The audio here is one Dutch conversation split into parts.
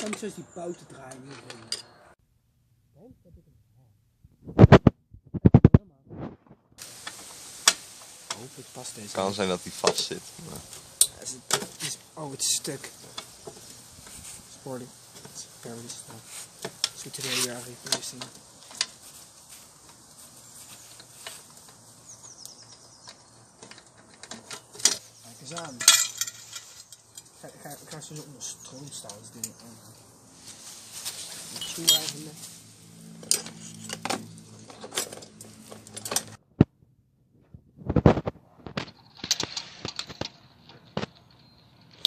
kan niet zoals die bouten draaien hierin. Het past deze. Het kan zijn dat hij vast zit. Maar... Oh, het is stuk. Sporting. It's apparently stuck. So today we are replacing. Kijk eens aan. Ik ga zo onder stroom staan. Dus dit misschien eigenlijk.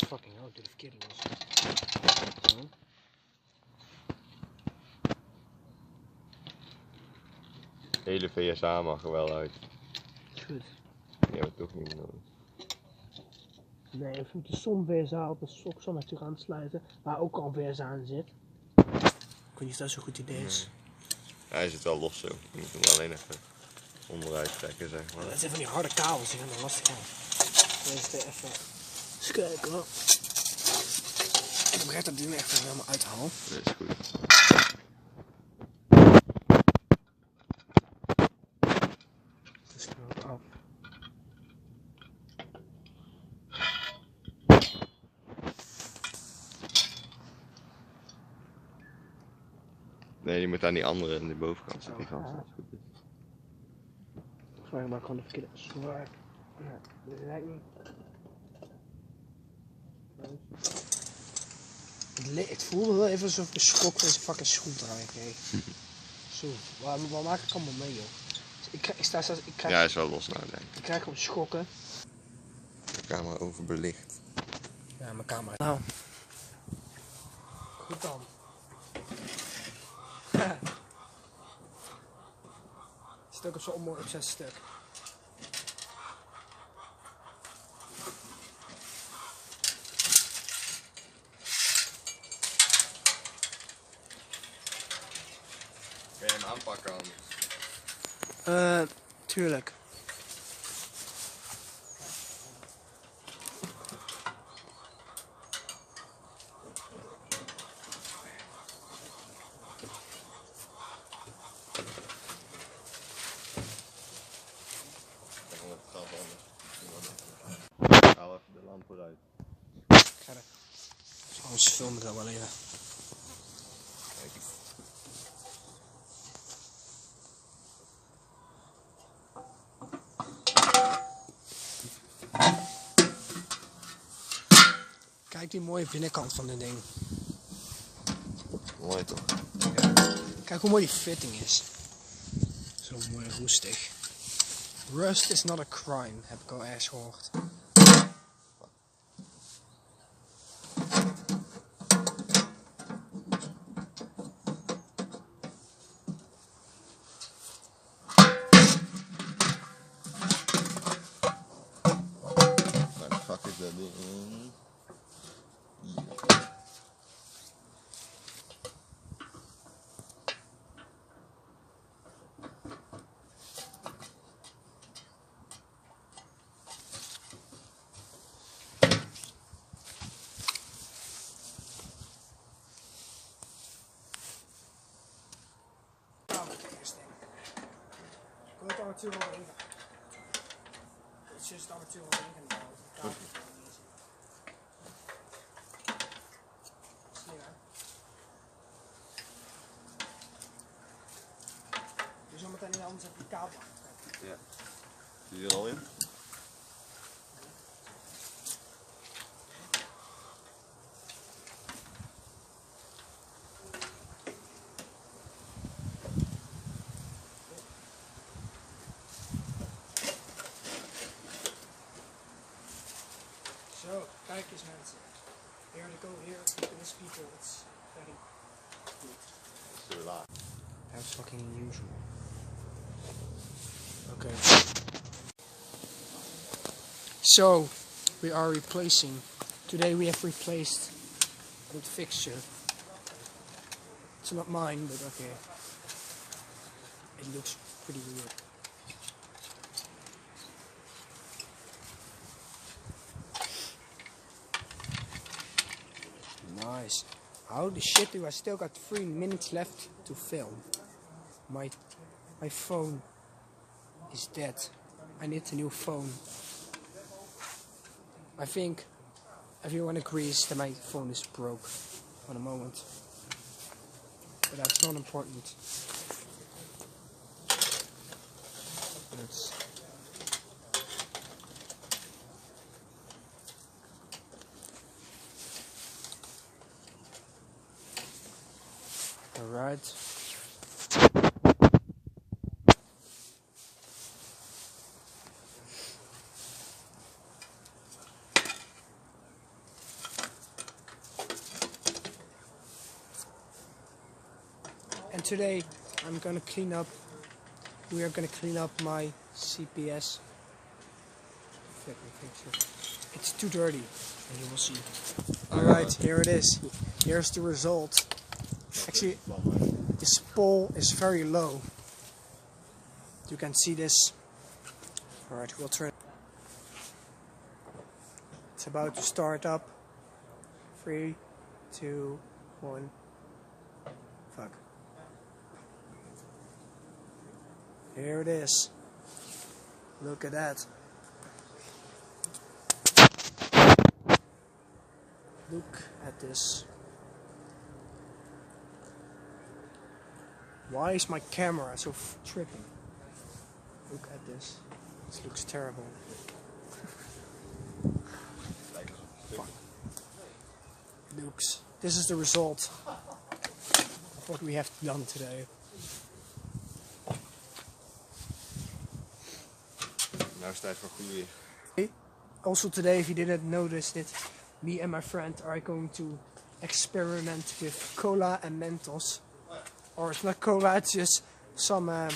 Fucking hell, ik doe de verkeerde was. De hele VSA mag er wel uit. Goed. Die hebben we toch niet nodig. Nee, we moeten zo'n VSA op een soksel natuurlijk aansluiten, waar ook al een VSA aan zit. Ik weet niet of dat zo'n goed idee is. Nee. Ja, hij zit wel los zo. Je moet hem alleen even onderuit trekken, zeg maar. Ja, dat zijn van die harde kabels, die gaan er lastig aan. Deze even. Eens kijken hoor. Ik begrijp dat die nu echt helemaal uithaal. Dat is goed. Dus ik ook af. Nee, die moet aan die andere, aan die bovenkant zitten. Die kant, dat is goed. Volgens mij maak ik gewoon de verkeerde zwaar. Ja, dat lijkt niet. Het voelde wel even alsof ik een schok van deze fucking schroefdraaier kreeg. Zo, waar maak ik allemaal mee, joh? Dus ik krijg, ja, hij is wel los nou, denk ik. Ik krijg op schokken. De camera overbelicht. Ja, mijn camera. Nou. Goed dan. Zit ook op zo'n mooi op 6 stuk. Kun je hem aanpakken anders? Tuurlijk. Haal even de lamp eruit. Anders filmen we dat wel even. Kijk. Kijk die mooie binnenkant van dit ding. Mooi toch? Kijk hoe mooi die fitting is. Zo mooi roestig. Rust is not a crime, heb ik al ergens gehoord. Waar de fuck is dat ding? Hier. Ik wil het armatuur wel even. Het is het armatuur wel even gaan bouwen. Dus zometeen anders heb je kabel aantrekken. Ja. Zie je er al in? Zo, kijk eens mensen. Here to go here, look at this people, it's very good. Zo laag. That's fucking unusual. Okay. So, we are replacing. Today we have replaced the fixture. It's not mine, but okay. It looks pretty weird. Nice. Holy shit, dude, I still got 3 minutes left to film. My phone is dead. I need a new phone. I think everyone agrees that my phone is broke for the moment. But that's not important. Alright. And today we are gonna clean up my CPS. It's too dirty, and you will see. Alright, here it is. Here's the result. Actually, this pole is very low. You can see this. Alright, we'll turn. It's about to start up. 3, 2, 1. Fuck. Here it is. Look at that. Look at this. Why is my camera so tripping? Look at this. This looks terrible. Fuck. Looks. This is the result of what we have done today. Nou is het tijd voor goede weer. Also today, if you didn't notice it, me and my friend are going to experiment with cola and Mentos. Or it's not cola, it's just some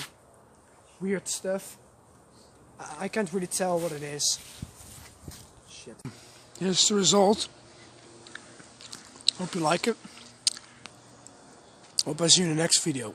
weird stuff. I can't really tell what it is. Shit. Here's the result. Hope you like it. Hope I see you in the next video.